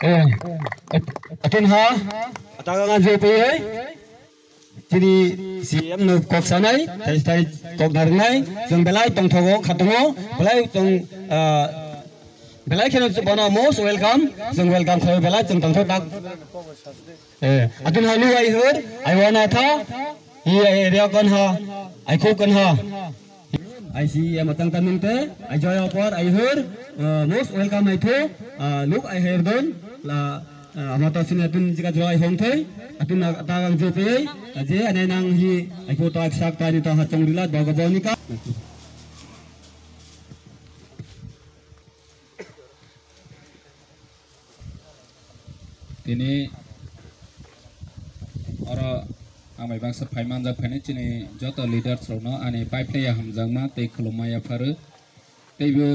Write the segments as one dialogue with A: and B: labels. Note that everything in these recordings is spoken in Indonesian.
A: Atun ha atagang JP ấy jadi siam nu kok sanai tai kok darnai jeng belai tong thogo khatongo belai tong belai kena bono most welcome jeng welcome khoi belai jeng tong thok atun ha lu ai hur ai wana tha hi area kon ha ai khu kon ha ai si em atang tanung te ai joy opor ai hur most welcome ai thu look ai her don la amata sinatun jika joy hong thai atun atagang JP je ane nang hi ai ko tak sak tani ta hachong dilat bagaboni ka
B: ini ora amai bangsa phaiman ja phane chini joto leader srona ane pipe ya hamjangma te khulumaya pharu teibu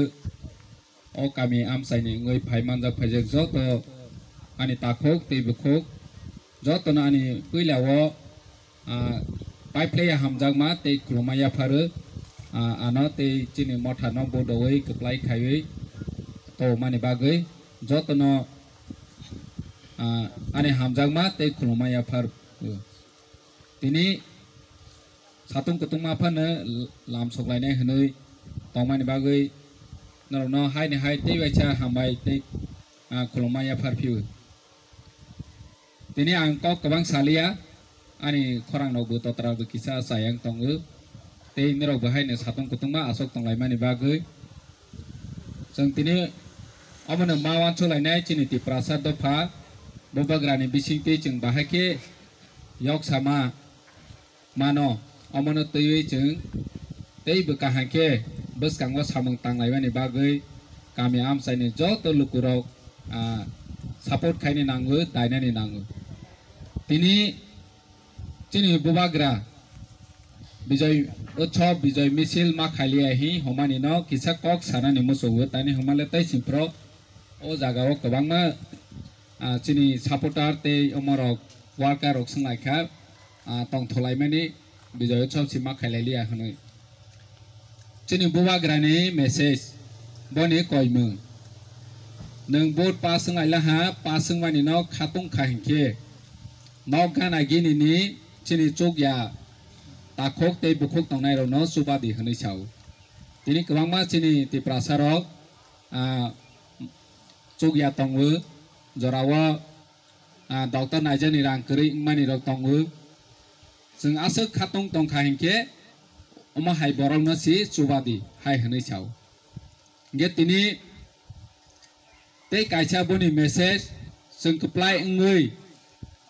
B: o kami amsaini ngoi phaiman ja phajek joto ani takhok teibu khok joto na ani puilawo pipe ya hamjangma te khulumaya pharu ano te chini motha no bodoi keplai khaiwi to mani bagai joto no ane hamjangma te khulumaya phar tini satung kutungma phane lam soklainai hnoi tongmani bagai no hai ne hai te wacha hambai te khulumaya phar phiu tini angko kabang salia ani khorang no bu totra bu kisa sayang tongu te nero bahai ne satung kutungma asok tonglaimani bagai jeng tini amane mawan cholainai chini ti prasad do pha bobagrani bisingte jeng bahake yok sama mano amono tei jeng tei bekahake bus kangwa samung tanglaiwani bagai kami amsaini joto lukurok support khaini nangu dainani nangu tini chini bobagra bijay utsav bijay misil ma khaliya hi homani no kisa kok sanani musugo tani homale tai simpro o jagao kobangma chini supporter te omorok worker rok sanglaikha tong tholaimani bijay utsav sima khailalia honoi chini bobagrani message boni koimu nung bot pasanglaila ha pasangwani no khatung khahinke nok gana gini ni chini chokya takhok te bukhok tongnai ro no subadi honoi chau tini kwangma chini ti prasarok chokya tongwu jorawa doctor najani rang kri mani rok tongu jeng asuk khatung tongkha hingke oma hai borong no si subadi hai hnoi chau nge tini te kaisa boni message jeng keplai ngui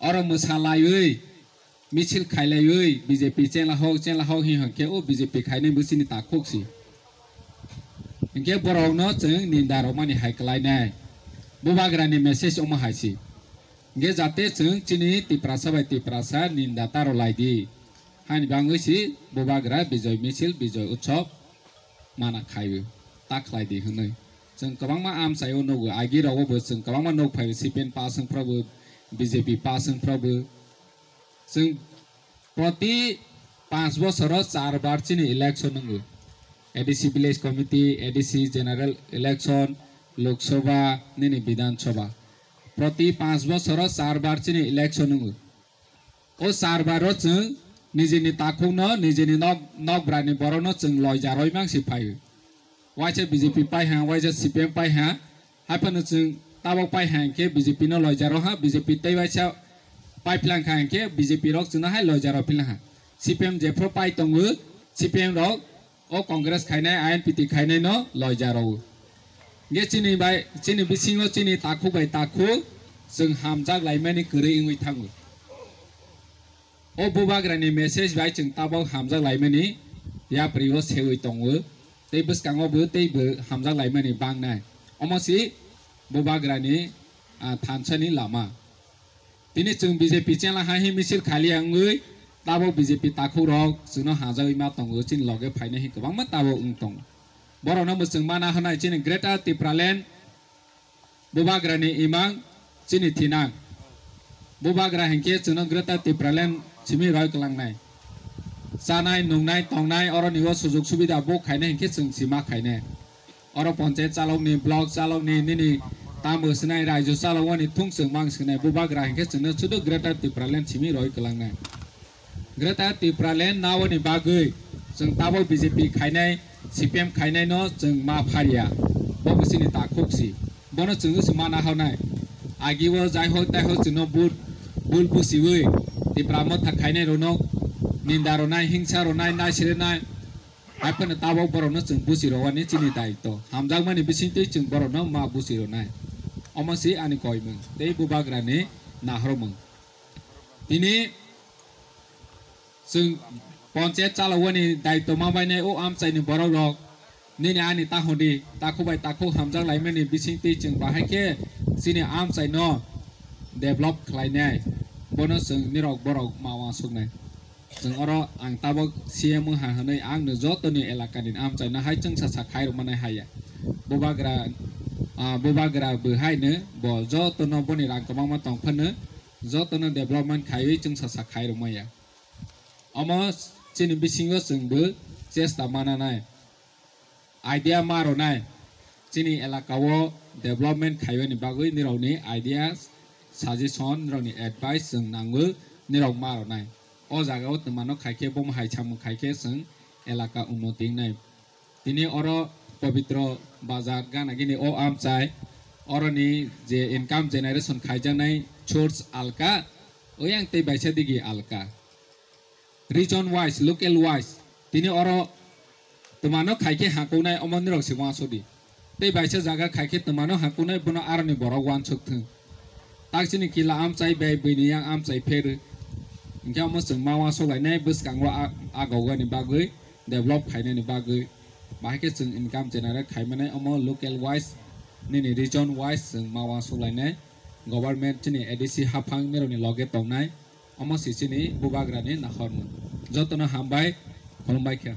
B: oro musalaiui misil khailaiui BJP chenla hok hi hangke o BJP khaine busini takhok si hingke borong no jeng nindaro mani hai klai nai bobagrani message oma haisi nge jate jeng chini tiprasa bai tiprasa nindataro laidi hani bangui si bobagra bijay misil bijay utsav mana khaiu taklaidi hnoi jeng kabangma amsayo nogo agi rawo bo jeng kabangma nok phai sipen pasang prabu BJP pasang prabu jeng proti 5 bosor 4 bar chini election nungu ADC village committee ADC general election Lok Sabha nini Bidhan Sabha proti 5 bosor 4 bar chini election nungu o 4 bar ro jeng nijini takhung no nijini nok brani borok no jeng loijaroi mang sipai waise BJP pai ha waise CPM pai ha haipano jeng tabok pai ha ke BJP no loijaro ha BJP tei waisa pai plang ha ke BJP rok jeng hai loijaro pila ha CPM jepro pai tongu CPM rok o congress khainai INPT khainai no loijaro nge chini bisingo chini takhu bai takhu jeng hamjak laimani kri ingui thangu o bobagrani message bai jeng tabok hamjak laimani ya priyo seui tongu tei buskango bu tei bu hamjak laimani bangnai omosi bobagrani thansani lama tini jeng BJP chenla ha hi misil khali angui tabok BJP takhu rok jengno hajai ma tongu chin loge phaine hi kwbangma tabok ungtong borokno musung mana hanai chini Greater Tipraland bobagrani imang chini thinang bobagra hengke jengno Greater Tipraland chimi roi klangnai chanai nungnai tongnai oro niwo sujog subida bo khaine hengke jeng sima khaine oro panchayat chalokni block chalokni nini ตามมือสนายรายจุดซาลวันนี้ทุ่งเสือมังสนายบุบากรายแค่สนชุดเกรตาติปราเลนชิมิรอยกลังไงเกรตาติปราเลนนาวันนี้บากยซึ่งตาบอบีเจพีขายในซีพีเอ็มขายในเนาะจึงมาพาริยาบอกว่าสินิตาคุกสิบอลจึงก็สมานาเขาในอากิวใจเขาแต่เขาจึงโนบุลผู้สิเวติปรามดทักขายในโรนกนินดาโรนายหิงชาโรนายนายเชรนายไอ้พนักตาบอกบอลนั้นจึงผู้สิโรวันนี้จินิตาอีกตัวหามจากมันนี่บิสินตีจึงบอลนั้นมาผู้สิโรนายเอามาสิอันนี้คอยมึงแต่บุบากรานี้นาฮรมึงทีนี้ซึ่งปอนเจตจ้าละวันนี้ได้ตัวมาไว้ในโออัมใจหนึ่งบอลล็อกนี่เนี่ยอันนี้ตาคนดีตาคู่ใบตาคู่หามจากไหลมันนี่บิสินตีจึงไปให้แค่สิเนี่ยอัมใจนอเดเวล็อปใครเนี่ยบนนั้นซึ่งนี่เราบอลมาวางสุกเนี่ยซึ่งเราอังตาบอกเสียมือหาในอังเนื้อจอตัวนี้เอลักกันดินอัมใจนะให้จังสักใครลงมาในให้บุบากราบุบากราเบื่อให้เนื้อบ่จอตัวน้องบนนี้รังกำลังมาต้องพันเนื้อจอตัวนั้นเดเวล็อปมันใครจังสักใครลงมาเอามาจีนบิสิงก็ซึ่งเบื่อเจสตามานาไนไอเดียมาโรไนจีนี่เอลักาวเดเวล็อปเมนต์ใครวันนี้บางวันนี่เราเนี่ยไอเดียsuggestion เราเนี่ย advice ซึ่งนางเมื่อนี่เรามาเราไนโอ้จากเอาแต่มันก็ใครแค่บ่มหายชำใครแค่ซึ่งเอลักาอุโนติงไนทีนี้อรปวิตรบาจาร์กันกินโออัมใจอรนี้เจอินคัมเจเนเรชันใครจะในชอร์สอัลกาโอ้ยังเตยใบเชดิกีอัลกา region wise local wise ทีนี้อรแต่มันก็ใครแค่หากูในอมันนี่เราสิวันสุดีเตยใบเชจาก็ใครแค่แต่มันก็หากูในบนอารนี่บรอกวันสุดถึงตักสินกีฬาอัมใจใบบินียังอัมใจเพร์ยิ่งเขามาสึงมาว่าสุดเลยในบุษกังว่าอากาศนี่บางเลยเดเวล็อปใครในบางเลยบางแค่สึงอินคัมเจเนเรตใครมาในอมอ local wise นี่ region wise สึงมาว่าสุดเลยใน government ที่นี่ EDC ฮับพังนี่เราเนี่ยล็อกเก็ตตรงไหนอมอสินี่บุบากรานี่นักขอนจอตัวนั้นหามใบคนใบแค่